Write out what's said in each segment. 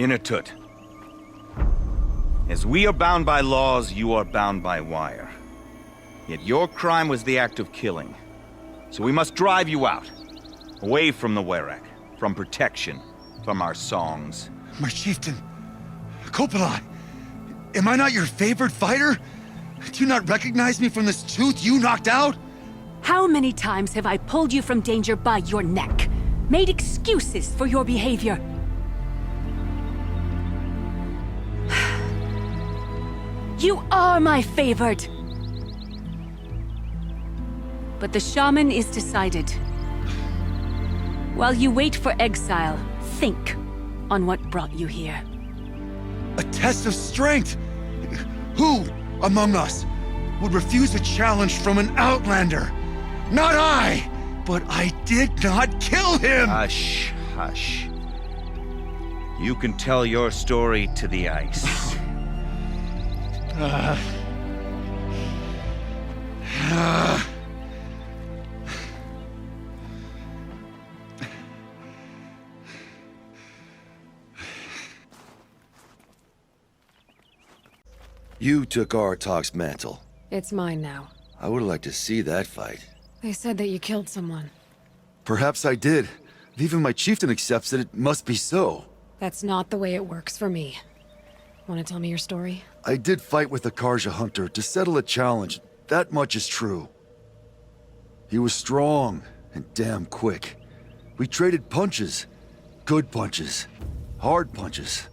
Inatut. As we are bound by laws, you are bound by wire. Yet your crime was the act of killing. So we must drive you out. Away from the Werak. From protection. From our songs. My chieftain. Kopalai. Am I not your favorite fighter? Do you not recognize me from this tooth you knocked out? How many times have I pulled you from danger by your neck? Made excuses for your behavior? You are my favorite! But the shaman is decided. While you wait for exile, think on what brought you here. A test of strength! Who among us would refuse a challenge from an outlander? Not I! But I did not kill him! Hush, hush. You can tell your story to the ice. You took Aratak's mantle. It's mine now. I would like to see that fight. They said that you killed someone. Perhaps I did. If even my chieftain accepts it, it must be so. That's not the way it works for me. Want to tell me your story? I did fight with the Carja hunter to settle a challenge. That much is true. He was strong and damn quick. We traded punches. Good punches. Hard punches.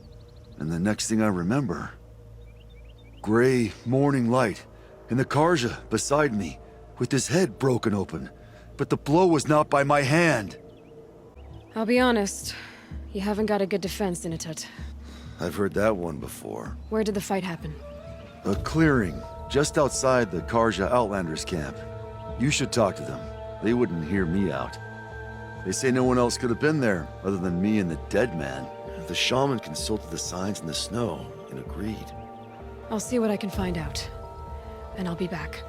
And the next thing I remember... gray morning light, and the Carja beside me, with his head broken open. But the blow was not by my hand. I'll be honest. You haven't got a good defense, Inatut. I've heard that one before. Where did the fight happen? A clearing, just outside the Carja Outlanders camp. You should talk to them. They wouldn't hear me out. They say no one else could have been there, other than me and the dead man. The shaman consulted the signs in the snow, and agreed. I'll see what I can find out. And I'll be back.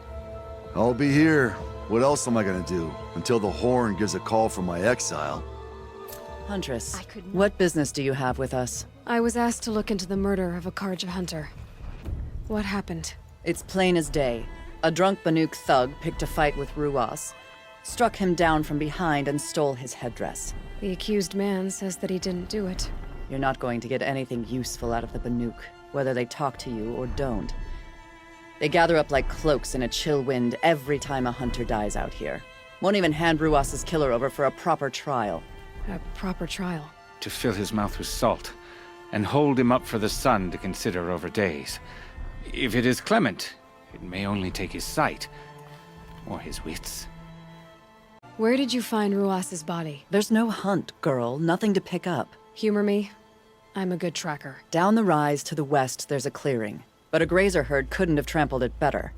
I'll be here. What else am I gonna do? Until the Horn gives a call from my exile. Huntress, what business do you have with us? I was asked to look into the murder of a Carja hunter. What happened? It's plain as day. A drunk Banuk thug picked a fight with Ruwas, struck him down from behind and stole his headdress. The accused man says that he didn't do it. You're not going to get anything useful out of the Banuk, whether they talk to you or don't. They gather up like cloaks in a chill wind every time a hunter dies out here. Won't even hand Ruwas' killer over for a proper trial. A proper trial? To fill his mouth with salt, and hold him up for the sun to consider over days. If it is clement, it may only take his sight, or his wits. Where did you find Ruwas' body? There's no hunt, girl. Nothing to pick up. Humor me. I'm a good tracker. Down the rise to the west, there's a clearing. But a grazer herd couldn't have trampled it better.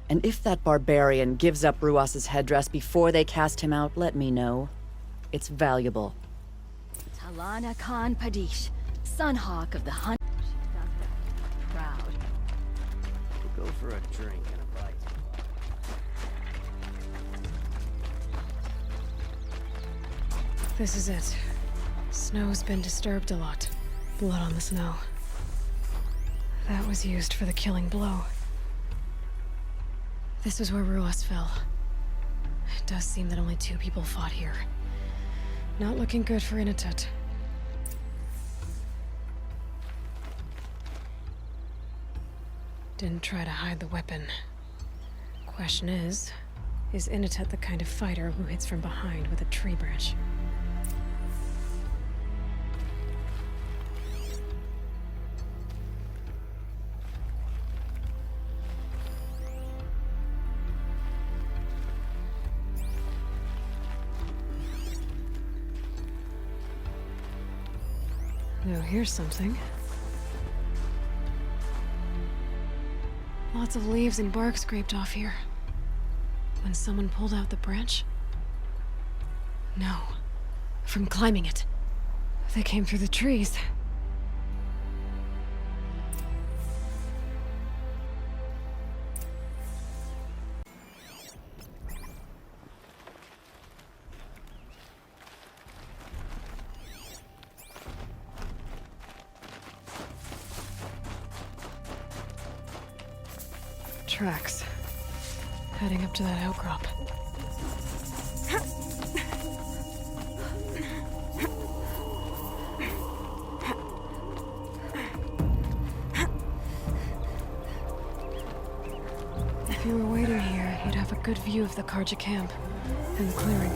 And if that barbarian gives up Ruwas' headdress before they cast him out, let me know. It's valuable. Talana Khan Padish, Sunhawk of the Hunt. Proud. We'll go for a drink and a bite. This is it. Snow's been disturbed a lot. Blood on the snow. That was used for the killing blow. This is where Ruwas fell. It does seem that only 2 people fought here. Not looking good for Inatut. Didn't try to hide the weapon. Question is Inatut the kind of fighter who hits from behind with a tree branch? Now here's something. Lots of leaves and bark scraped off here. When someone pulled out the branch? No. From climbing it. They came through the trees. tracks. Heading up to that outcrop. If you were waiting here, you'd have a good view of the Carja camp and the clearing.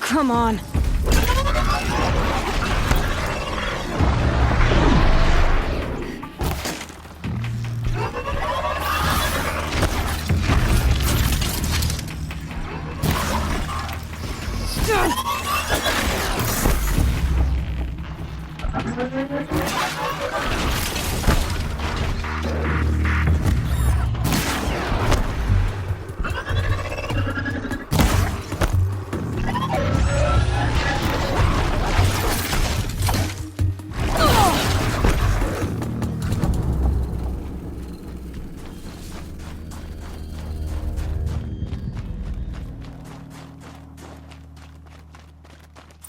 Come on.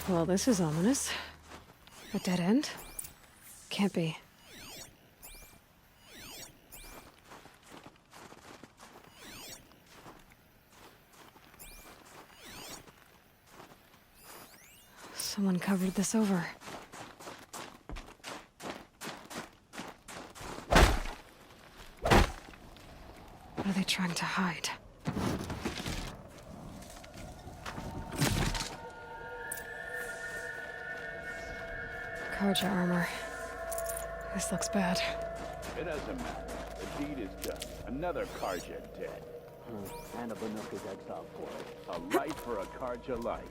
Well, this is ominous. A dead end? Can't be. Someone covered this over. What are they trying to hide? Carja armor. This looks bad. It doesn't matter. The deed is done. Another Carja dead. And a Banuk is exiled for it. A life for a Carja life.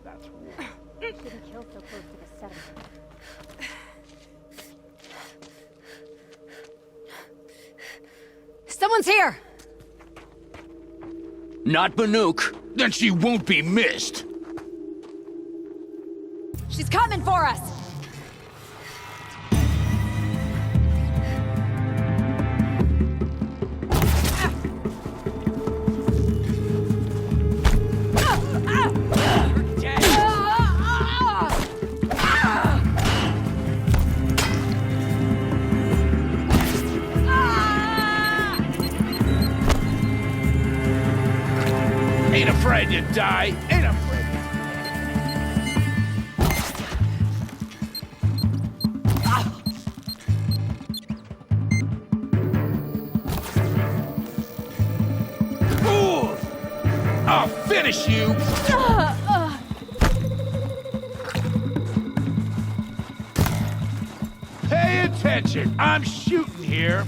That's war. You shouldn't kill so close to the settlement. Someone's here! Not Banuk. Then she won't be missed. She's coming for us! Ain't afraid to die. Ain't afraid. Fools! I'll finish you. Pay attention. I'm shooting here.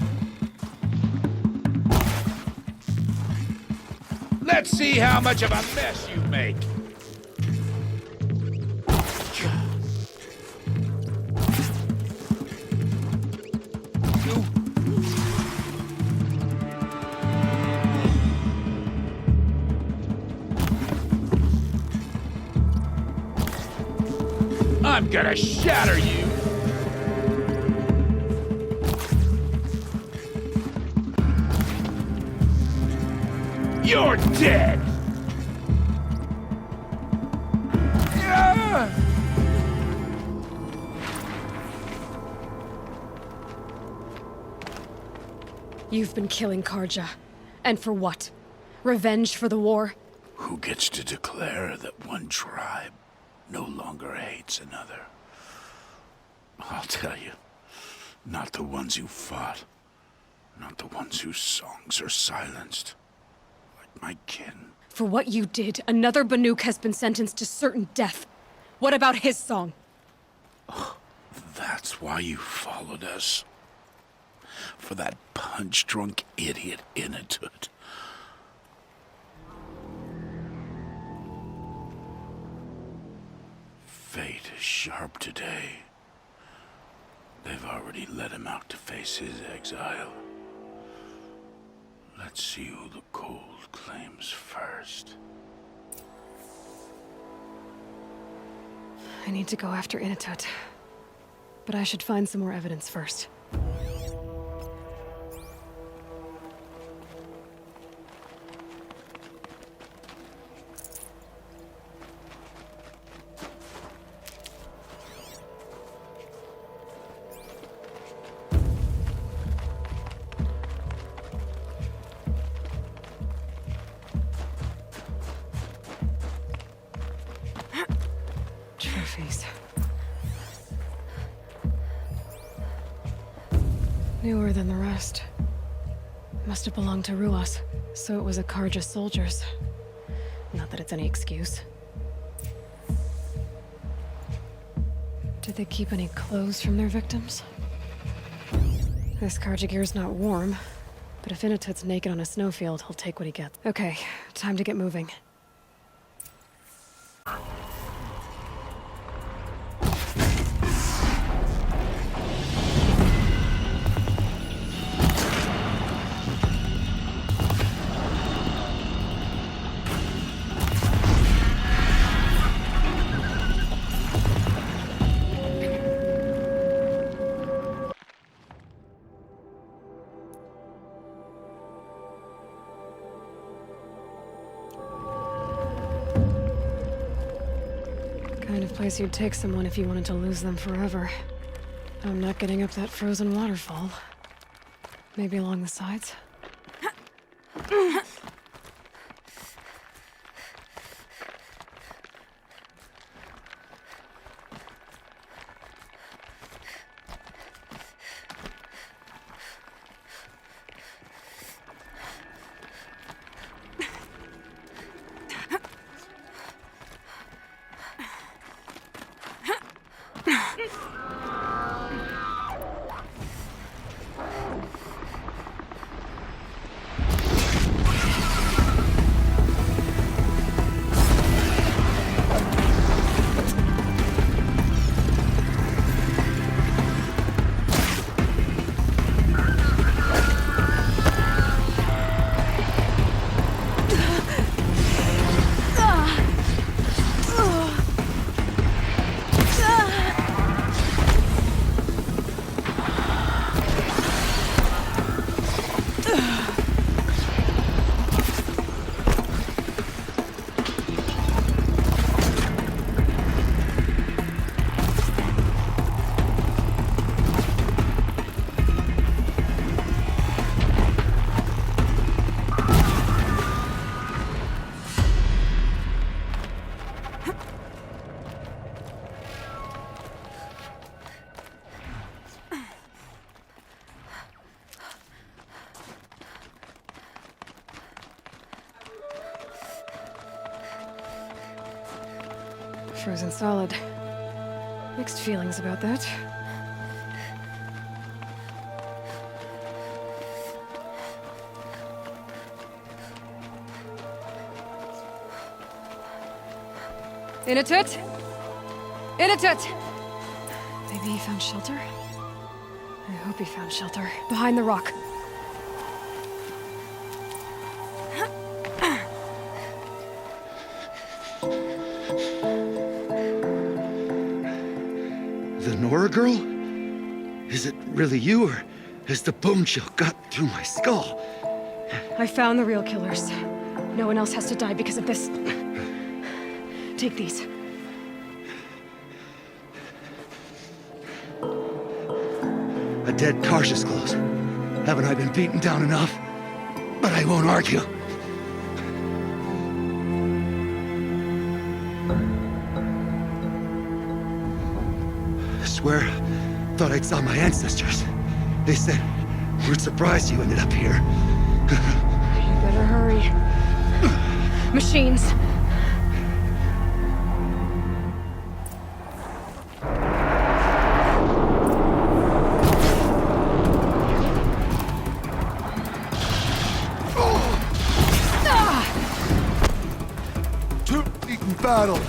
Let's see how much of a mess you make. I'm gonna shatter you. You're dead! Yeah! You've been killing Carja. And for what? Revenge for the war? Who gets to declare that one tribe no longer hates another? I'll tell you, not the ones who fought, not the ones whose songs are silenced. My kin. For what you did, another Banuk has been sentenced to certain death. What about his song? Oh, that's why you followed us. For that punch-drunk idiot Inatut. fate is sharp today. They've already let him out to face his exile. Let's see who the cold claims first. I need to go after Inatut. But I should find some more evidence first. Trophies. Newer than the rest. Must have belonged to Ruwas, so it was a Carja soldiers. Not that it's any excuse. Did they keep any clothes from their victims? This Carja gear's not warm, but if Inatut's naked on a snowfield, he'll take what he gets. Okay, time to get moving. Kind of place you'd take someone if you wanted to lose them forever. I'm not getting up that frozen waterfall. Maybe along the sides? Frozen solid. Mixed feelings about that. Inatut? Inatut! Maybe he found shelter? I hope he found shelter. Behind the rock. The Nora girl? Is it really you, or has the bone chill got through my skull? I found the real killers. No one else has to die because of this. Take these. A dead Carja's clothes. Haven't I been beaten down enough? But I won't argue. I swear, thought I'd saw my ancestors. They said, we're surprised you ended up here. You better hurry. Machines. Battle.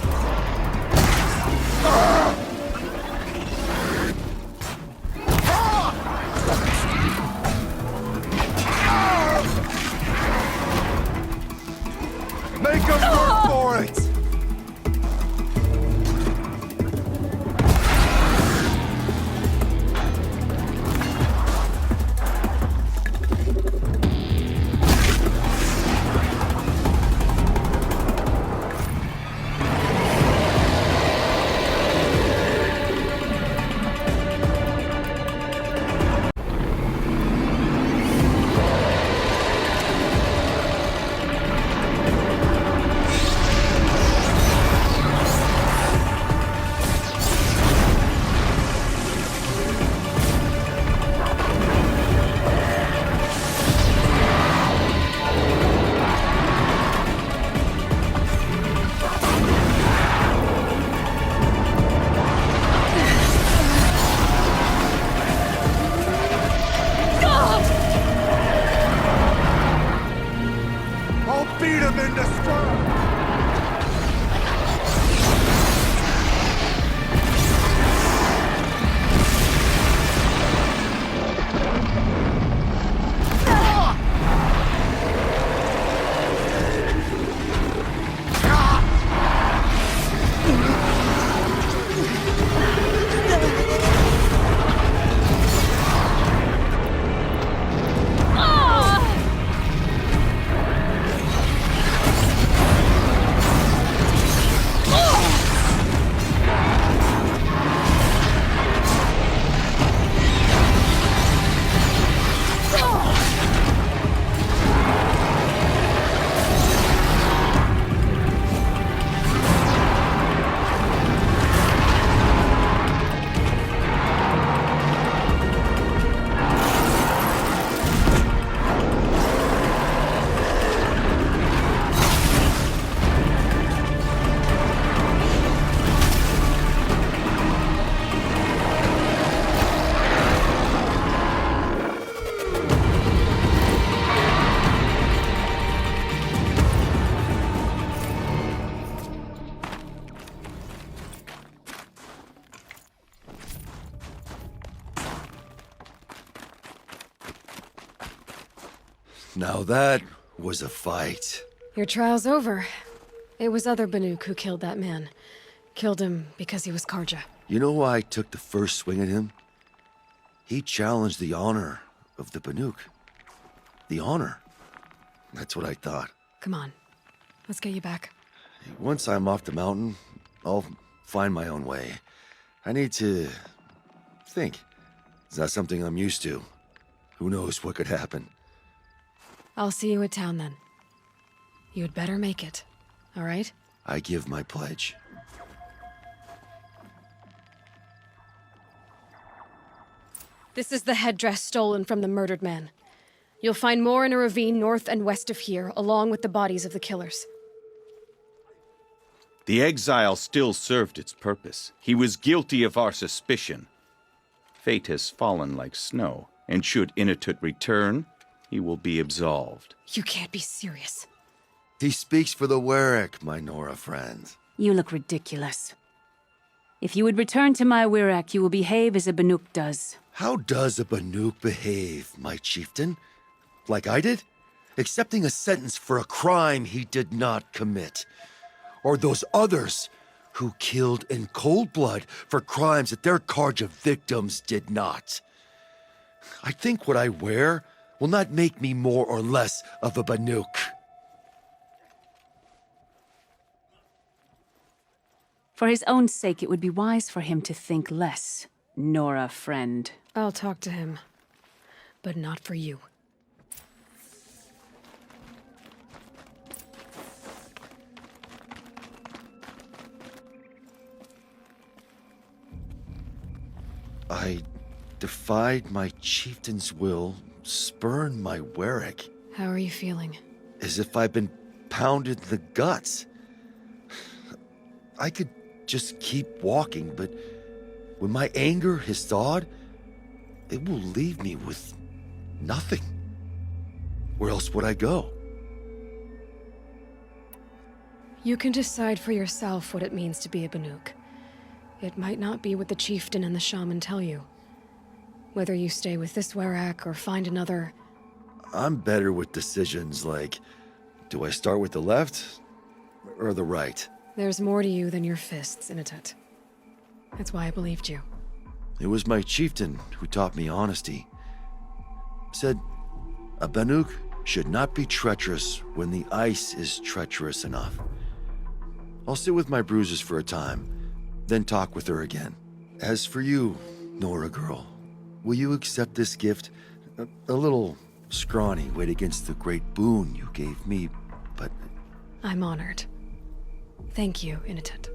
Make us work for it! Now that was a fight. Your trial's over. It was other Banuk who killed that man. Killed him because he was Carja. You know why I took the first swing at him? He challenged the honor of the Banuk. The honor. That's what I thought. Come on. Let's get you back. Once I'm off the mountain, I'll find my own way. I need to think. It's not something I'm used to. Who knows what could happen? I'll see you at town then. You had better make it, all right? I give my pledge. This is the headdress stolen from the murdered man. You'll find more in a ravine north and west of here, along with the bodies of the killers. The exile still served its purpose. He was guilty of our suspicion. Fate has fallen like snow, and should Inatut return, he will be absolved. You can't be serious. He speaks for the Werak, my Nora friend. You look ridiculous. If you would return to my Werak, you will behave as a Banuk does. How does a Banuk behave, my chieftain? Like I did? Accepting a sentence for a crime he did not commit. Or those others who killed in cold blood for crimes that their Carja victims did not. I think what I wear will not make me more or less of a Banuk. For his own sake, it would be wise for him to think less, Nora friend. I'll talk to him, but not for you. I defied my chieftain's will, spurned my Werak. How are you feeling? As if I've been pounded in the guts. I could just keep walking, but when my anger has thawed, it will leave me with nothing. Where else would I go? You can decide for yourself what it means to be a Banuk. It might not be what the chieftain and the shaman tell you. Whether you stay with this Werak or find another... I'm better with decisions like, do I start with the left or the right? There's more to you than your fists, Inatut. That's why I believed you. It was my chieftain who taught me honesty. Said, a Banuk should not be treacherous when the ice is treacherous enough. I'll sit with my bruises for a time, then talk with her again. As for you, Nora girl, will you accept this gift? A little scrawny weighed against the great boon you gave me, but... I'm honored. Thank you, Inatut.